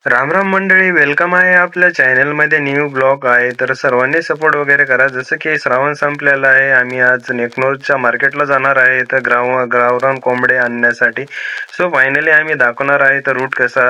राम राम मंडळी, वेलकम आहे आपल्या चॅनलमध्ये. न्यू ब्लॉग आहे, तर सर्वांनी सपोर्ट वगैरे करा. जसं की श्रावण संपलेला आहे, आम्ही आज नेकनूरच्या मार्केटला जाणार आहे तर गावरान कोंबडे आणण्यासाठी. सो फायनली आम्ही दाखवणार आहे तर रूट कसा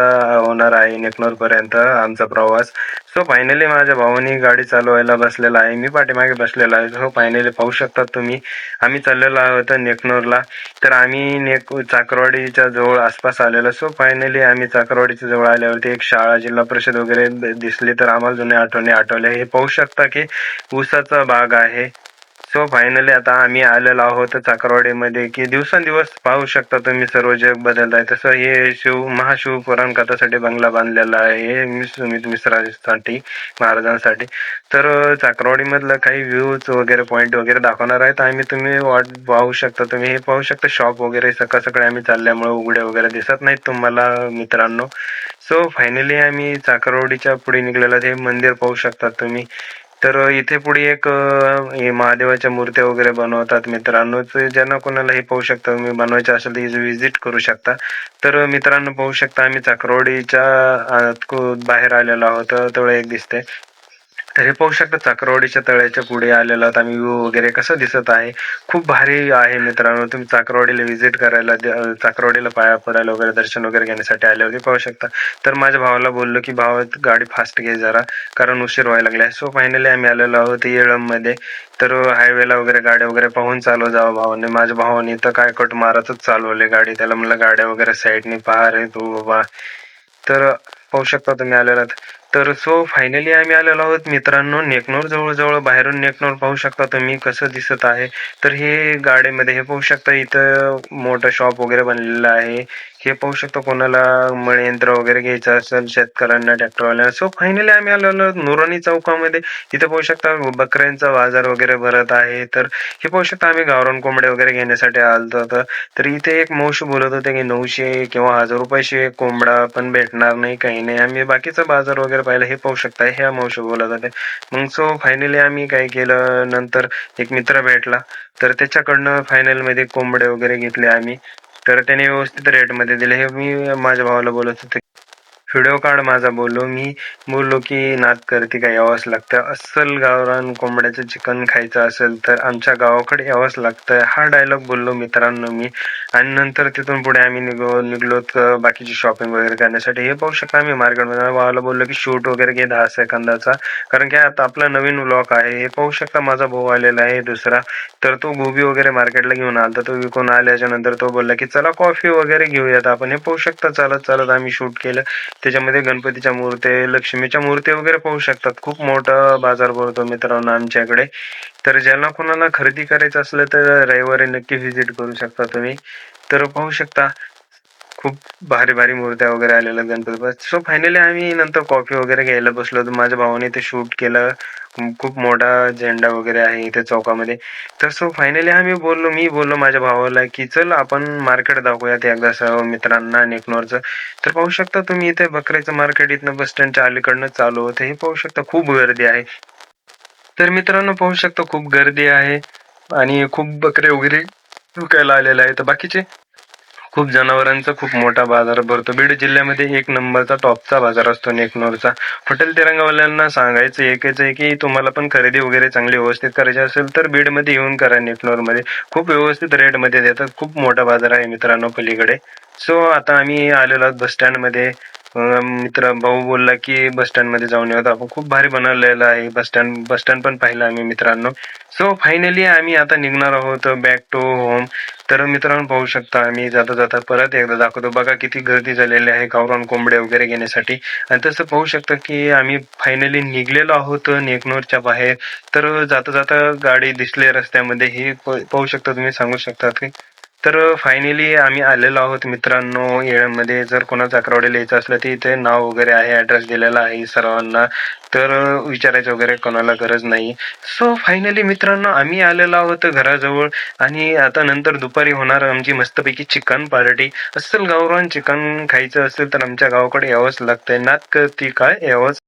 होणार आहे नेकनूर पर्यंत आमचा प्रवास. सो फायनली माझ्या भावानी गाडी चालवायला बसलेला आहे, मी पाठीमागे बसलेला आहे. सो फायनली पाहू शकता तुम्ही, आम्ही चाललेलो आहोत नेकनूरला. तर आम्ही चाकरवाडीच्या जवळ आसपास आलेलो. सो फायनली आम्ही चाकरवाडीच्या जवळ आल्यावरती एक शाळा, जिल्हा परिषद वगैरे दिसली, तर आम्हाला जुने आठवणी आठवल्या. हे पाहू शकता की ऊसाचा बाग आहे. सो फायनली आता आम्ही आलेलो आहोत चाकरवाडीमध्ये, की दिवसेंदिवस पाहू शकता तुम्ही सर्व जग बदलत आहे. तसं हे महाशिव पुराण कथासाठी बंगला बांधलेला आहे, हे सुमित मिश्रासाठी, महाराजांसाठी. तर चाकरवाडीमधलं काही व्ह्यूज वगैरे पॉईंट वगैरे दाखवणार आहेत आम्ही. तुम्ही वाट पाहू शकता, तुम्ही हे पाहू शकता शॉप वगैरे सकाळ सकाळी आम्ही चालल्यामुळे उघडे वगैरे दिसत नाहीत तुम्हाला मित्रांनो. सो फायनली आम्ही चाकरवाडीच्या पुढे निघलेलो. हे मंदिर पाहू शकता तुम्ही. तर इथे पुढे एक हे महादेवाच्या मूर्त्या वगैरे बनवतात मित्रांनो. ज्यांना कोणाला हे पाहू शकता तुम्ही बनवायचे असेल तर विजिट करू शकता. तर मित्रांनो पाहू शकता आम्ही चाकरवाडीच्या बाहेर आलेलो आहोत. तळ एक दिसते, तर हे पाहू शकता चाकरवाडीच्या तळ्याच्या पुढे आलेलो आहोत आम्ही. व्ह्यू वगैरे कसं दिसत आहे, खूप भारी आहे मित्रांनो. तुम्ही चाकरवाडीला व्हिजिट करायला, चाकरवाडीला पाया पडायला वगैरे, दर्शन वगैरे घेण्यासाठी आल्यावरती पाहू शकता. तर माझ्या भावाला बोललो की भावा गाडी फास्ट घे जरा, कारण उशीर व्हायला लागला. सो फायनली आम्ही आलेलो आहोत येळंबमध्ये. तर हायवेला वगैरे गाड्या वगैरे पाहून चालव जावं भावाने. माझ्या भावाने तर काय कट मारतच चालवले गाडी. त्याला म्हणलं गाड्या वगैरे साईडने पहा रे तू बाबा. तर पाहू शकता तुम्ही आलेला. तर सो फायनली आम्ही आलेलो आहोत मित्रांनो नेकनूर जवळ. बाहेरून नेकनूर पाहू शकता तुम्ही कसं दिसत आहे. तर हे गाडीमध्ये हे पाहू शकता, इथं मोठं शॉप वगैरे बनलेलं आहे. हे पाहू शकता, कोणाला मळे यंत्र वगैरे घ्यायचं असेल शेतकऱ्यांना, ट्रॅक्टरवाल्यांना. सो फायनली आम्ही आलेलो नुरानी चौकामध्ये. इथे पाहू शकता बकऱ्यांचा बाजार वगैरे भरत आहे. तर हे पाहू शकता आम्ही गावरान कोंबडे वगैरे घेण्यासाठी आलतो होतो. तर इथे एक मावशी बोलत होते की 900 किंवा 1000 रुपयाशी एक कोंबडा पण भेटणार नाही, काही नाही. आम्ही बाकीचा बाजार वगैरे पाहिलं. हे पाहू शकता ह्या मावशी बोलत होते. मग सो फायनली आम्ही काय केलं, नंतर एक मित्र भेटला, तर त्याच्याकडनं फायनल मध्ये कोंबडे वगैरे घेतले आम्ही. तर त्याने व्यवस्थित रेटमध्ये दिले. हे मी माझ्या भावाला बोलत होते, व्हिडिओ काढ माझा. मी बोललो की नाद करते का, यावंच लागतं. अस्सल गावरान कोंबड्याचं चिकन खायचं असेल तर आमच्या गावाकडे यावंच लागतं, हा डायलॉग बोललो मित्रांनो मी. आणि नंतर तिथून पुढे आम्ही निघलो बाकीची शॉपिंग वगैरे करण्यासाठी. हे पाहू शकता आम्ही मार्केटमध्ये. भावाला बोललो की शूट वगैरे घे 10 सेकंदाचा, कारण की आता आपला नवीन व्लॉग आहे. हे पाहू शकता माझा भाऊ आलेला आहे दुसरा. तर तो गोबी वगैरे मार्केटला घेऊन आला. तो विकून आल्याच्या नंतर तो बोलला की चला कॉफी वगैरे घेऊयात आपण. हे पाहू शकता चालत चालत आम्ही शूट केलं. त्याच्यामध्ये गणपतीच्या मूर्त्या, लक्ष्मीच्या मूर्त्या वगैरे पाहू शकतात. खूप मोठा बाजार भरतो मित्रांनो आमच्याकडे. तर ज्यांना कोणाला खरेदी करायचं असलं तर रविवारी नक्की व्हिजिट करू शकता तुम्ही. तर पाहू शकता खूप भारी भारी मूर्त्या वगैरे आलेल्या गणपती. सो फायनली आम्ही नंतर कॉफी वगैरे घ्यायला बसलो होतो. माझ्या भावाने ते शूट केलं. खूप मोठा झेंडा वगैरे आहे इथे चौकामध्ये. तर सो फायनली मी बोललो माझ्या भावाला की चल आपण मार्केट दाखवूयात एकदा सर्व मित्रांना नेकनोरचं. तर पाहू शकता तुम्ही इथे बकऱ्याचं मार्केट इथनं बस स्टँडच्या अलीकडनं चालू होतं. हे पाहू शकता खूप गर्दी आहे. तर मित्रांनो पाहू शकता खूप गर्दी आहे आणि खूप बकरे वगैरे विकायला आलेले आहेत. बाकीचे खूप जनावरांचा खूप मोठा बाजार भरतो. बीड जिल्ह्यामध्ये एक नंबरचा टॉपचा बाजार असतो नेकनोरचा. हॉटेल तिरंगावाल्यांना सांगायचं एकच आहे की तुम्हाला पण खरेदी वगैरे चांगली व्यवस्थित करायची असेल तर बीडमध्ये येऊन करा. नेकनोरमध्ये खूप व्यवस्थित रेटमध्ये देतात. खूप मोठा बाजार आहे मित्रांनो पलीकडे. सो आता आम्ही आलेलो आहोत बस स्टँडमध्ये. मित्र भाऊ बोलला की बस स्टँड मध्ये जाऊन येऊ. आपण खूप भारी बनवलेलं आहे बस स्टँड पण पाहिलं आम्ही मित्रांनो. सो फायनली आम्ही आता निघणार आहोत बॅक टू होम. तर मित्रांनो पाहू शकता आम्ही जाता जाता परत एकदा दाखवतो. बघा किती गर्दी झालेली आहे गावरान कोंबडे वगैरे घेण्यासाठी. आणि तसं पाहू शकता की आम्ही फायनली निघलेलो आहोत नेकनूरच्या बाहेर. तर जाता जाता गाडी दिसले रस्त्यामध्ये, हे पाहू शकता तुम्ही, सांगू शकता की. तर फायनली आम्ही आलेलो आहोत मित्रांनो येळमध्ये. जर कोणाचा चाकरवाडीला यायचं असलं तर इथे नाव वगैरे आहे, ऍड्रेस दिलेला आहे सर्वांना. तर विचारायचं वगैरे कोणाला गरज नाही. सो फायनली मित्रांनो आम्ही आलेलो आहोत घराजवळ. आणि आता नंतर दुपारी होणार आमची मस्तपैकी चिकन पार्टी. अस्सल गावरान चिकन खायचं असेल तर आमच्या गावाकडे यावंच लागतंय. नात करती काय, यावंच